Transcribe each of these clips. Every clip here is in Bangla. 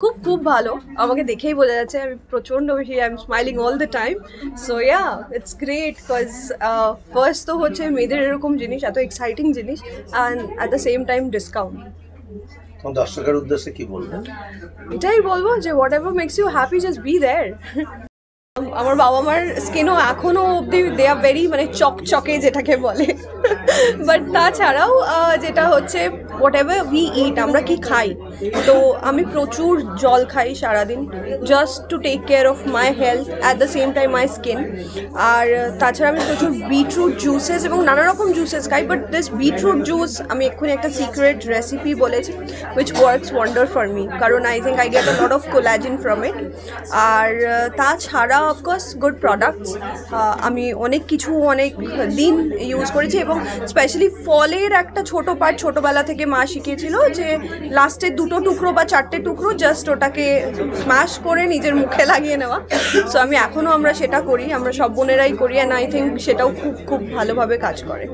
খুব খুব ভালো, আমাকে দেখেই বোঝা যাচ্ছে আমি প্রচণ্ড বেশি I am smiling all the time. So yeah, it's great because first তো হচ্ছে মেয়েদের এরকম জিনিস, এত এক্সাইটিং জিনিস, and at the same time discount. দর্শকের উদ্দেশ্যে কি বলবেন? এটাই বলবো যে whatever makes you happy, just be there. আমার বাবা মার স্কিনও এখনও অবধি দে আর ভেরি মানে চকচকে যেটাকে বলে। বাট তাছাড়াও যেটা হচ্ছে হোয়াট এভার উই ইট, আমরা কি খাই, তো আমি প্রচুর জল খাই সারাদিন, just to take care of my health at the same time my skin. আর তাছাড়া আমি প্রচুর বিটরুট জুসেস এবং নানা রকম জুসেস খাই, বাট দিস বিটরুট জুস আমি এক্ষুনি একটা সিক্রেট রেসিপি বলেছি which works wonder for me, কারণ I think I get a lot of collagen from it. আর তাছাড়া অফকোর্স গুড প্রোডাক্টস আমি অনেক কিছু অনেক দিন ইউজ করেছি, এবং স্পেশালি ফলের একটা ছোটো পার্ট ছোটোবেলা থেকে মা শিখিয়েছিল যে লাস্টের 2টো টুকরো বা 4টে টুকরো জাস্ট ওটাকে স্ম্যাশ করে নিজের মুখে লাগিয়ে নেওয়া। সো আমি এখনও আমরা সেটা করি, আমরা সব বোনেরাই করি, অ্যান্ড আই থিঙ্ক সেটাও খুব খুব ভালোভাবে কাজ করে।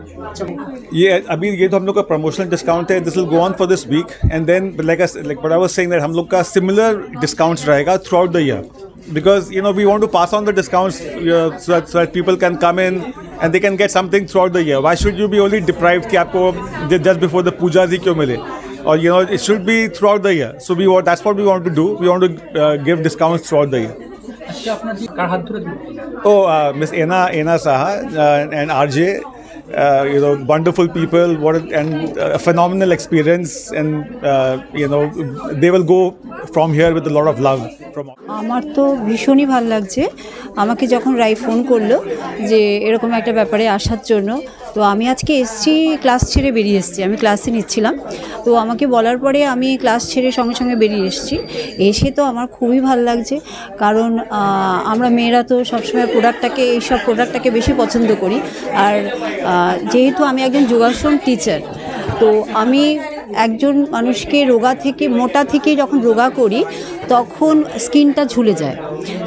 ये अभी ये तो हम लोग का प्रमोशनल डिस्काउंट है, this will go on for this weekend then like what I was saying that हम लोग का सिमिलर डिस्काउंट्स रहेगा throughout the year, because you know we want to pass on the discounts so that people can come in and they can get something throughout the year. Why should you be only deprived कि आपको just before the pujas ही क्यों मिले, or you know it should be throughout the year. So that's what we want to do. We want to give discounts throughout the year. Oh, Miss Ena Saha and RJ, you know, wonderful people, and a phenomenal experience, and you know they will go from here with a lot of love from. আমার তো ভীষণই ভালো লাগছে, আমাকে যখন রাই ফোন করলো যে এরকম একটা ব্যাপারে আসার জন্য, তো আমি আজকে এসছি, ক্লাস ছেড়ে বেরিয়ে এসেছি, আমি ক্লাসে নিচ্ছিলাম, তো আমাকে বলার পরে আমি ক্লাস ছেড়ে সঙ্গে সঙ্গে বেরিয়ে এসেছি। এসে তো আমার খুবই ভালো লাগছে, কারণ আমরা মেয়েরা তো সবসময় এইসব প্রোডাক্টটাকে বেশি পছন্দ করি। আর যেহেতু আমি একজন যোগাসন টিচার, তো আমি একজন মানুষকে মোটা থেকে যখন রোগা করি তখন স্কিনটা ঝুলে যায়,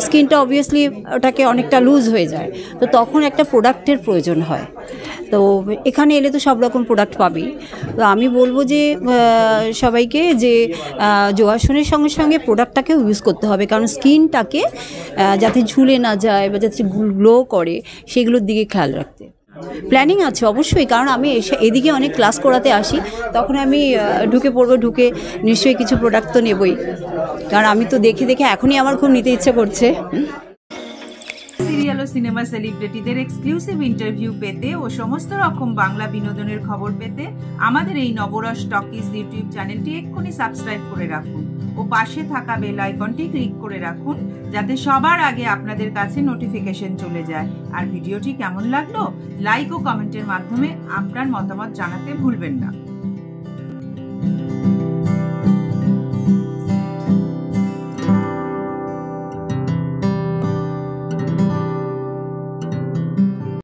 স্কিনটা অবভিয়াসলি ওটাকে অনেকটা লুজ হয়ে যায়, তো তখন একটা প্রোডাক্টের প্রয়োজন হয়। তো এখানে এলে তো সব রকম প্রোডাক্ট পাবি। তো আমি বলবো যে সবাইকে যে যোগাসনের সঙ্গে সঙ্গে প্রোডাক্টটাকেও ইউজ করতে হবে, কারণ স্কিনটাকে যাতে ঝুলে না যায় বা যাতে গ্লো করে সেগুলোর দিকে খেয়াল রাখতে। প্ল্যানিং আছে অবশ্যই, কারণ আমি এদিকে অনেক ক্লাস করাতে আসি, তখন আমি ঢুকে নিশ্চয়ই কিছু প্রোডাক্ট তো নেবই, কারণ আমি তো দেখে এখনই আমার খুব নিতে ইচ্ছে করছে। সিরিয়াল ও সিনেমা সেলিব্রিটিদের এক্সক্লুসিভ ইন্টারভিউ পেতে ও সমস্ত রকম বাংলা বিনোদনের খবর পেতে আমাদের এই নবরস টকিজ ইউটিউব চ্যানেলটি এক্ষুনি সাবস্ক্রাইব করে রাখুন ও পাশে থাকা বেল আইকনটি ক্লিক করে রাখুন, যাতে সবার আগে আপনাদের কাছে নোটিফিকেশন চলে যায়। আর ভিডিওটি কেমন লাগলো লাইক ও কমেন্টের মাধ্যমে আপনার মতামত জানাতে ভুলবেন না।